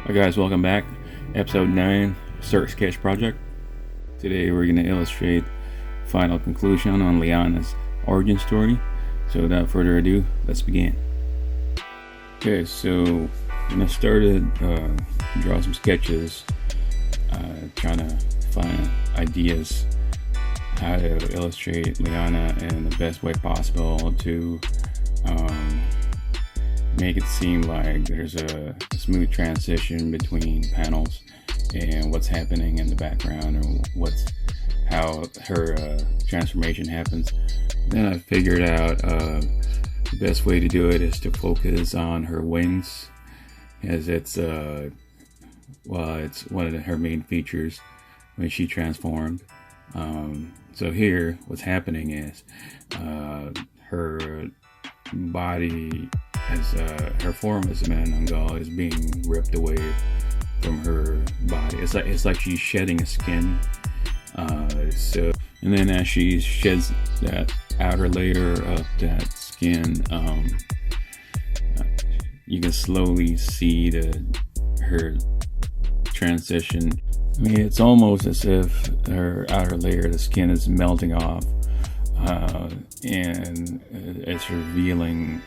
Hi guys, welcome back. Episode 9, Start Sketch Project. Today we're going to illustrate final conclusion on Liana's origin story. So without further ado, let's begin. Okay, so when I started draw some sketches, trying to find ideas how to illustrate Liana in the best way possible to make it seem like there's a smooth transition between panels and what's happening in the background, or how her transformation happens. Then I figured out the best way to do it is to focus on her wings, as it's one of her main features when she transformed. So here what's happening is her body, as her form as a Manananggal, is being ripped away from her body. It's like she's shedding a skin. And then as she sheds that outer layer of that skin, you can slowly see her transition. I mean, it's almost as if her outer layer of the skin is melting off, and it's revealing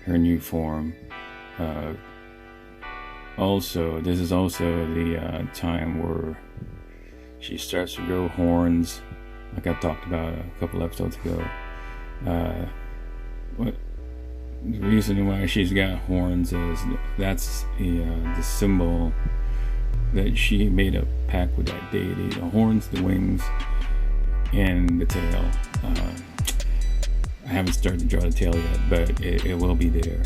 her new form. Also, this is also the time where she starts to grow horns, like I talked about a couple episodes ago. The reason why she's got horns is that's the symbol that she made a pact with that deity: the horns, the wings, and the tail. I haven't started to draw the tail yet, but it will be there.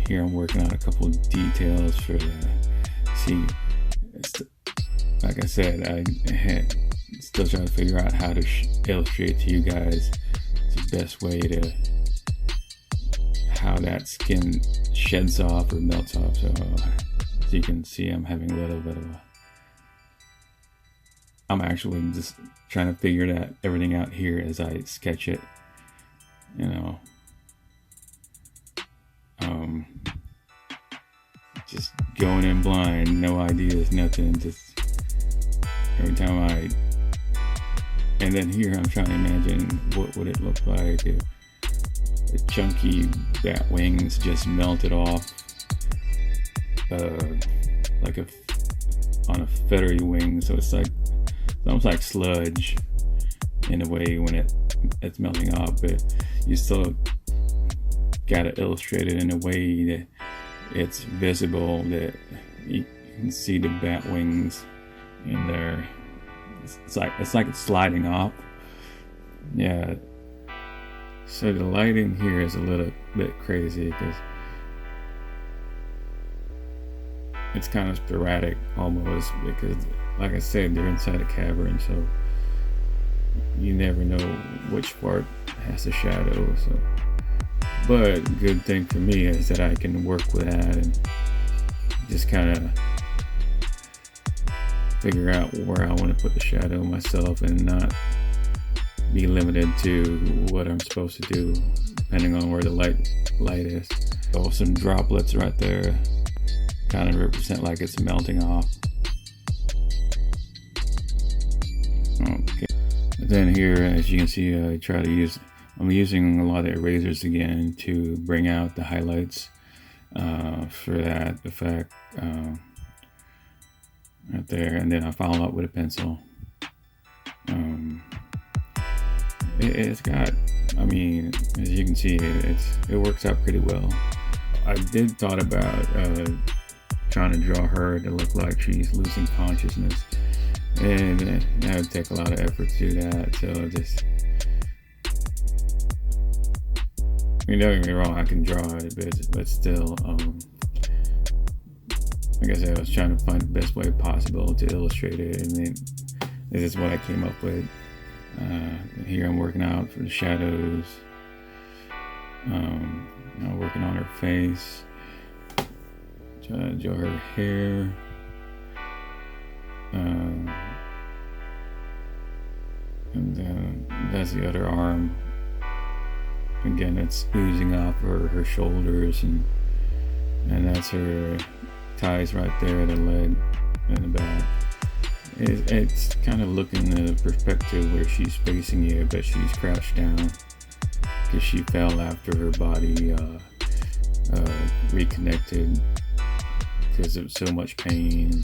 Here I'm working on a couple of details for like I said, I still trying to figure out how to illustrate to you guys the best way to how that skin sheds off or melts off. So as you can see, I'm having a little bit of I'm actually just trying to figure everything out here as I sketch it, just going in blind, no ideas, nothing, just every time and then here I'm trying to imagine what would it look like if the chunky bat wings just melted off, like on a feathery wing. So it's almost like sludge in a way when it's melting off, but you still gotta illustrate it in a way that it's visible, that you can see the bat wings in there. It's like it's sliding off. Yeah. So the lighting here is a little bit crazy because it's kind of sporadic almost, because like I said, they're inside a cavern, so you never know which part has a shadow. So, but good thing for me is that I can work with that and just kind of figure out where I want to put the shadow myself and not be limited to what I'm supposed to do depending on where the light is. So some droplets right there kind of represent like it's melting off. Okay. Then here, as you can see, I'm using a lot of erasers again to bring out the highlights for that effect right there, and then I follow up with a pencil. It's got, I mean, as you can see, it works out pretty well. I did thought about trying to draw her to look like she's losing consciousness, and that would take a lot of effort to do that. So just, I mean, don't get me wrong, I can draw it, but still, like I said, I was trying to find the best way possible to illustrate it, and then this is what I came up with. Here I'm working out for the shadows, working on her face, trying to draw her hair, and then that's the other arm. again, it's oozing off her shoulders, and that's her ties right there, the leg and the back. It's kind of looking at the perspective where she's facing you, but she's crouched down because she fell after her body reconnected because of so much pain,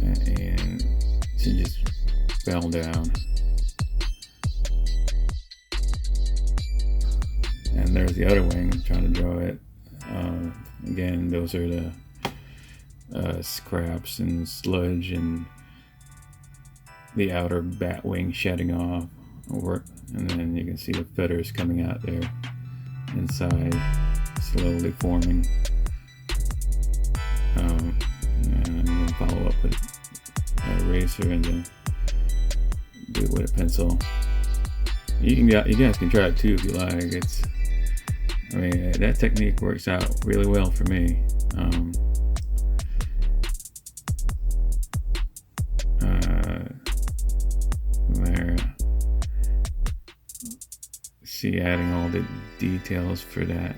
and she just fell down. And there's the other wing. I'm trying to draw it. Again, those are the scraps and sludge and the outer bat wing shedding off over, and then you can see the feathers coming out there inside, slowly forming. And I'm going to follow up with an eraser and then do it with a pencil. You guys can try it too if you like. I mean, that technique works out really well for me. There. See, adding all the details for that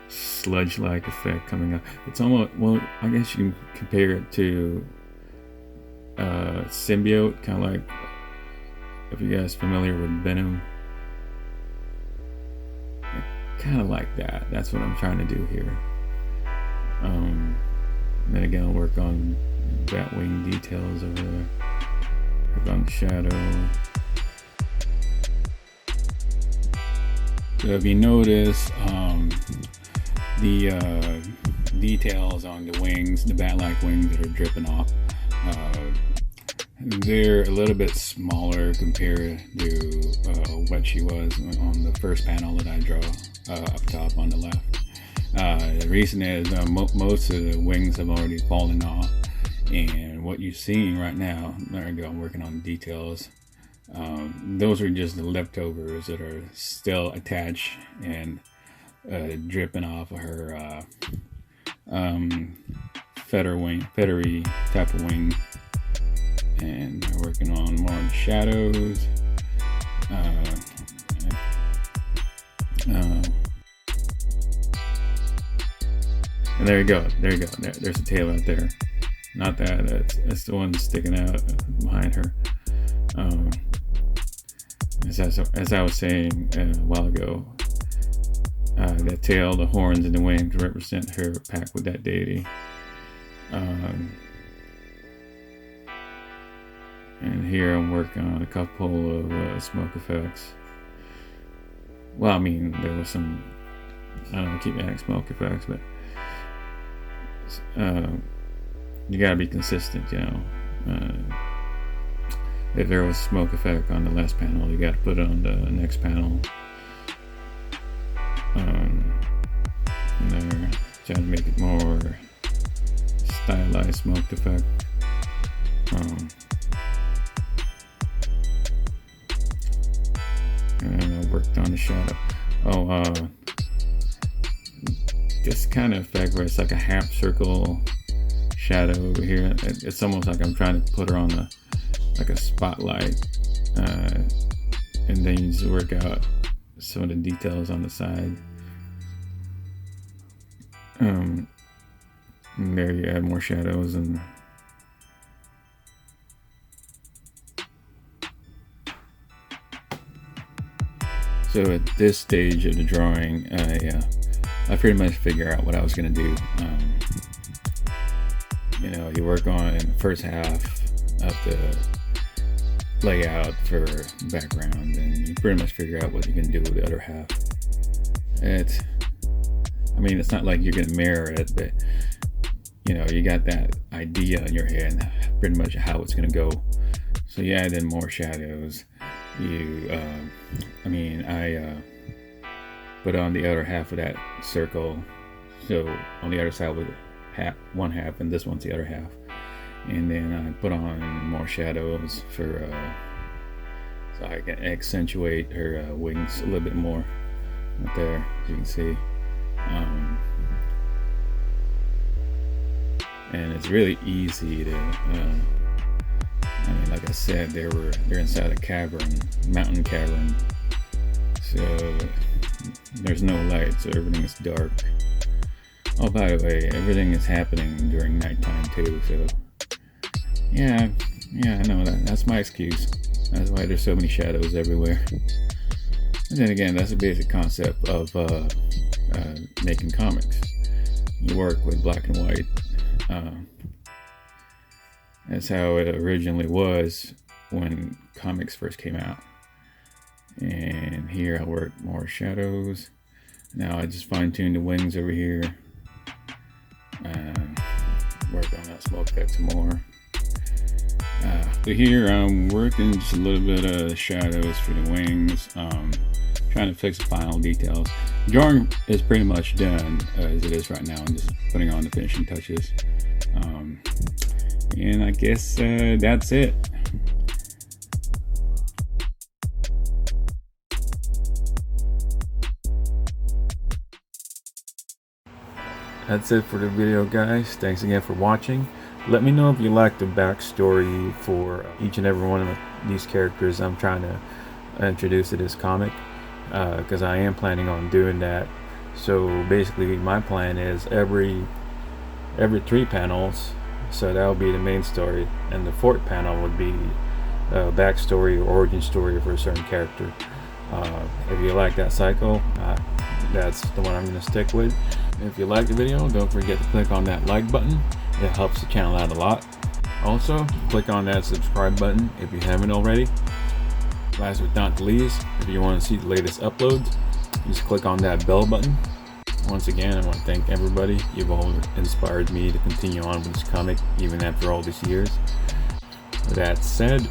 sludge-like effect coming up. It's almost, well, I guess you can compare it to Symbiote, kind of like, if you guys are familiar with Venom. Kind of like that. That's what I'm trying to do here. And then again, I'll work on Batwing details over there. Work on shadow. So if you notice, the details on the wings, the bat-like wings that are dripping off, they're a little bit smaller compared to what she was on the first panel that I draw up top on the left. The reason is most of the wings have already fallen off, and what you're seeing right now, there you go, I'm working on the details. Those are just the leftovers that are still attached and dripping off of her feathery type of wing. And we're working on more shadows. And there you go. There's the tail right there. Not that. That's the one sticking out behind her. As I was saying a while ago, the tail, the horns, and the wings represent her pact with that deity. And here I'm working on a couple of smoke effects. Well, I mean, there was some, I don't know, keep adding smoke effects, but you gotta be consistent, you know. If there was smoke effect on the last panel, you gotta put it on the next panel. And there, trying to make it more stylized smoke effect. And I worked on the shadow. This kind of effect where it's like a half circle shadow over here. It's almost like I'm trying to put her on like a spotlight, and then you just work out some of the details on the side. And there you add more shadows, and so at this stage of the drawing, I pretty much figure out what I was gonna do. You know, you work on the first half of the layout for background, and you pretty much figure out what you can do with the other half. It's not like you're gonna mirror it, but you know, you got that idea in your head, pretty much how it's gonna go. So you add in more shadows. I put on the other half of that circle. So on the other side with one half, and this one's the other half. And then I put on more shadows for so I can accentuate her wings a little bit more. Right there, as you can see. And it's really easy to I mean, like I said, they're inside a cavern, mountain cavern. So there's no light, so everything is dark. Oh, by the way, everything is happening during nighttime too. So yeah, I know that's my excuse. That's why there's so many shadows everywhere. And then again, that's the basic concept of making comics. You work with black and white. That's how it originally was when comics first came out. And here I work more shadows. Now I just fine-tune the wings over here. Work on that smoke effect some more. But here I'm working just a little bit of shadows for the wings. Trying to fix the final details. Drawing is pretty much done as it is right now. I'm just putting on the finishing touches. And I guess that's it. That's it for the video, guys. Thanks again for watching. Let me know if you like the backstory for each and every one of these characters I'm trying to introduce to this comic, because I am planning on doing that. So basically my plan is every 3 panels, so that will be the main story, and the 4th panel would be a backstory or origin story for a certain character. If you like that cycle, that's the one I'm going to stick with. If you like the video, don't forget to click on that like button. It helps the channel out a lot. Also, click on that subscribe button if you haven't already. Last but not least, if you want to see the latest uploads, just click on that bell button. Once again, I want to thank everybody. You've all inspired me to continue on with this comic even after all these years. With that said,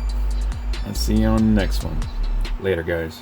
I'll see you on the next one. Later, guys.